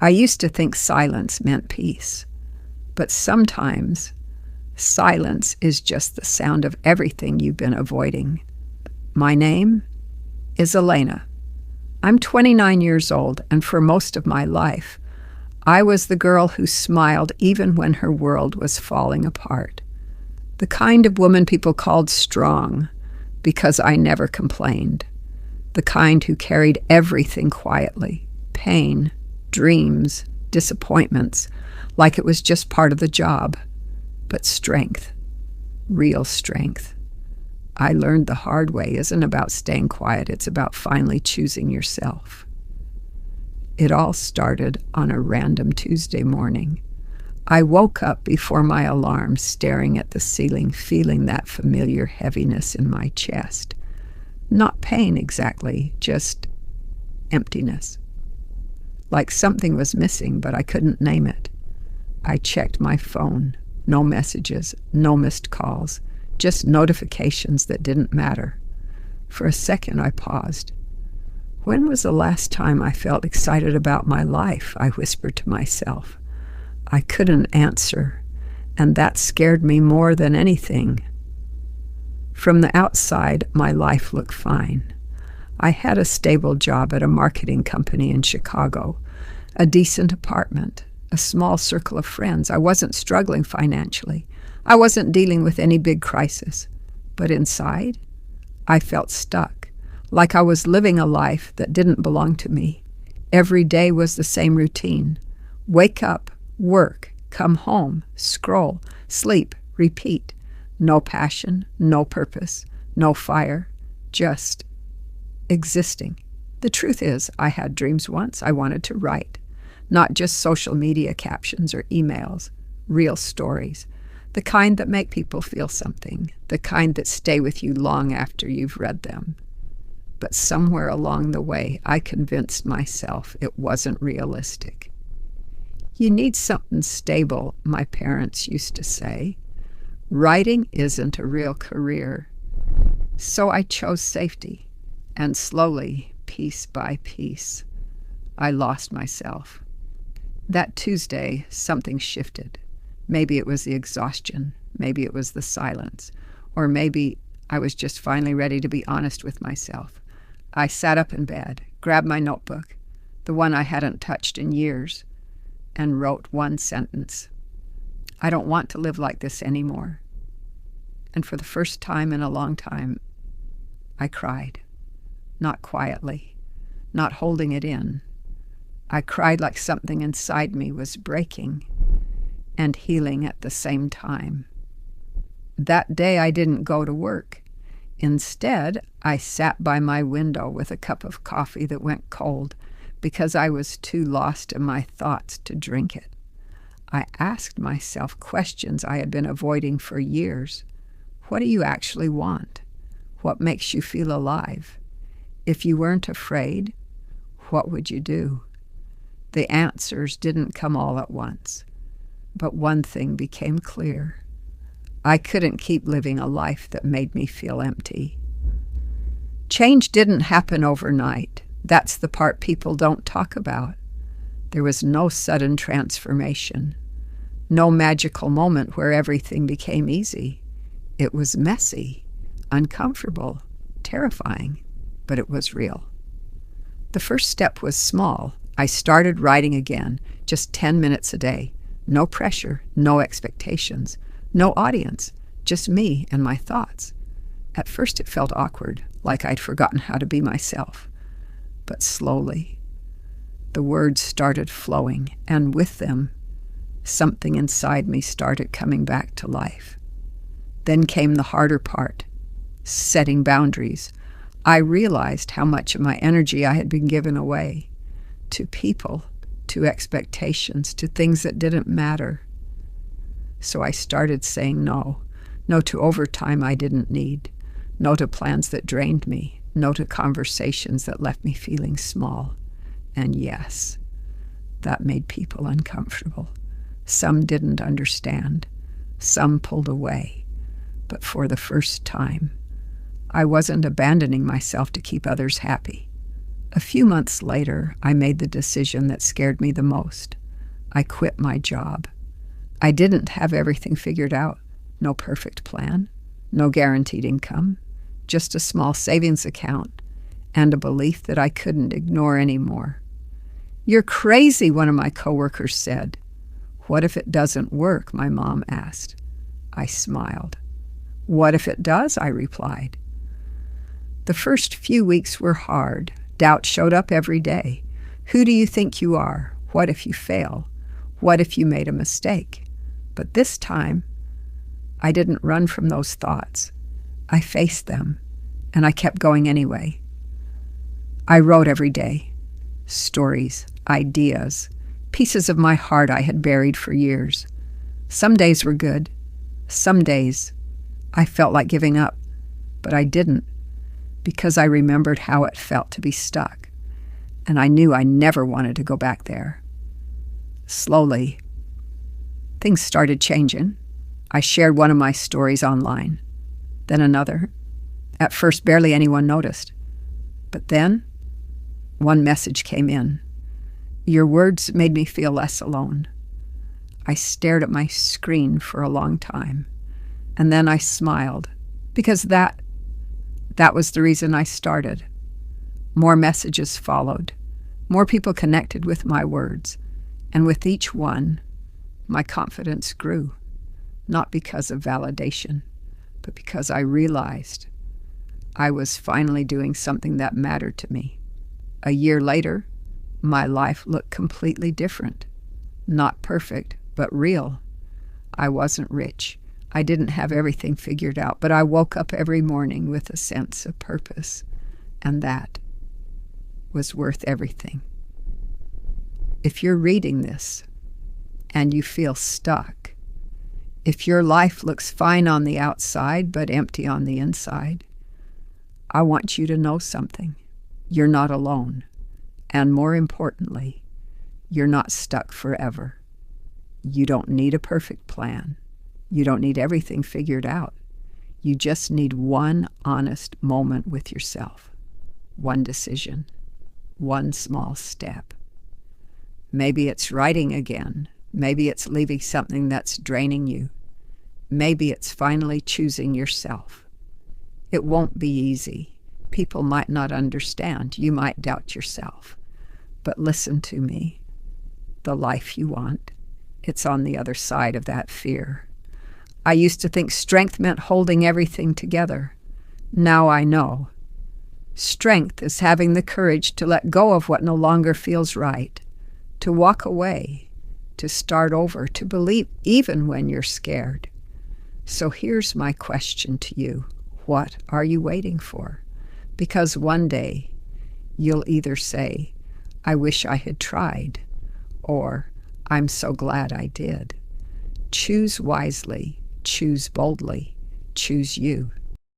I used to think silence meant peace, but sometimes silence is just the sound of everything you've been avoiding. My name is Elena. I'm 29 years old, and for most of my life, I was the girl who smiled even when her world was falling apart. The kind of woman people called strong because I never complained. The kind who carried everything quietly, pain, dreams, disappointments, like it was just part of the job. But strength, real strength. I learned the hard way isn't about staying quiet, it's about finally choosing yourself. It all started on a random Tuesday morning. I woke up before my alarm, staring at the ceiling, feeling that familiar heaviness in my chest. Not pain exactly, just emptiness. Like something was missing, but I couldn't name it. I checked my phone. No messages, no missed calls, just notifications that didn't matter. For a second, I paused. When was the last time I felt excited about my life? I whispered to myself. I couldn't answer, and that scared me more than anything. From the outside, my life looked fine. I had a stable job at a marketing company in Chicago, a decent apartment, a small circle of friends. I wasn't struggling financially. I wasn't dealing with any big crisis. But inside, I felt stuck, like I was living a life that didn't belong to me. Every day was the same routine. Wake up, work, come home, scroll, sleep, repeat. No passion, no purpose, no fire, just existing. The truth is, I had dreams once I wanted to write. Not just social media captions or emails, real stories. The kind that make people feel something, the kind that stay with you long after you've read them. But somewhere along the way, I convinced myself it wasn't realistic. You need something stable, my parents used to say. Writing isn't a real career. So I chose safety, and slowly, piece by piece, I lost myself. That Tuesday, something shifted. Maybe it was the exhaustion, maybe it was the silence, or maybe I was just finally ready to be honest with myself. I sat up in bed, grabbed my notebook, the one I hadn't touched in years, and wrote one sentence. I don't want to live like this anymore. And for the first time in a long time, I cried. Not quietly, not holding it in. I cried like something inside me was breaking and healing at the same time. That day I didn't go to work. Instead, I sat by my window with a cup of coffee that went cold because I was too lost in my thoughts to drink it. I asked myself questions I had been avoiding for years. What do you actually want? What makes you feel alive? If you weren't afraid, what would you do? The answers didn't come all at once, but one thing became clear. I couldn't keep living a life that made me feel empty. Change didn't happen overnight. That's the part people don't talk about. There was no sudden transformation, no magical moment where everything became easy. It was messy, uncomfortable, terrifying, but it was real. The first step was small. I started writing again, just 10 minutes a day. No pressure, no expectations, no audience, just me and my thoughts. At first it felt awkward, like I'd forgotten how to be myself. But slowly, the words started flowing, and with them, something inside me started coming back to life. Then came the harder part, setting boundaries. I realized how much of my energy I had been given away to people, to expectations, to things that didn't matter. So I started saying no. No to overtime I didn't need. No to plans that drained me. No to conversations that left me feeling small. And yes, that made people uncomfortable. Some didn't understand. Some pulled away. But for the first time, I wasn't abandoning myself to keep others happy. A few months later, I made the decision that scared me the most. I quit my job. I didn't have everything figured out. No perfect plan, no guaranteed income, just a small savings account and a belief that I couldn't ignore anymore. "You're crazy," one of my coworkers said. "What if it doesn't work?" my mom asked. I smiled. "What if it does?" I replied. The first few weeks were hard. Doubt showed up every day. Who do you think you are? What if you fail? What if you made a mistake? But this time, I didn't run from those thoughts. I faced them, and I kept going anyway. I wrote every day. Stories, ideas, pieces of my heart I had buried for years. Some days were good. Some days I felt like giving up, but I didn't, because I remembered how it felt to be stuck, and I knew I never wanted to go back there. Slowly, things started changing. I shared one of my stories online, then another. At first, barely anyone noticed. But then, one message came in. "Your words made me feel less alone." I stared at my screen for a long time, and then I smiled, because that was the reason I started. More messages followed. More people connected with my words, and with each one, my confidence grew, not because of validation, but because I realized I was finally doing something that mattered to me. A year later, my life looked completely different. Not perfect, but real. I wasn't rich. I didn't have everything figured out, but I woke up every morning with a sense of purpose, and that was worth everything. If you're reading this and you feel stuck, if your life looks fine on the outside but empty on the inside, I want you to know something. You're not alone. And more importantly, you're not stuck forever. You don't need a perfect plan. You don't need everything figured out. You just need one honest moment with yourself. One decision. One small step. Maybe it's writing again. Maybe it's leaving something that's draining you. Maybe it's finally choosing yourself. It won't be easy. People might not understand. You might doubt yourself. But listen to me. The life you want, it's on the other side of that fear. I used to think strength meant holding everything together. Now I know. Strength is having the courage to let go of what no longer feels right, to walk away, to start over, to believe even when you're scared. So here's my question to you. What are you waiting for? Because one day you'll either say, "I wish I had tried," or "I'm so glad I did." Choose wisely, choose boldly, choose you.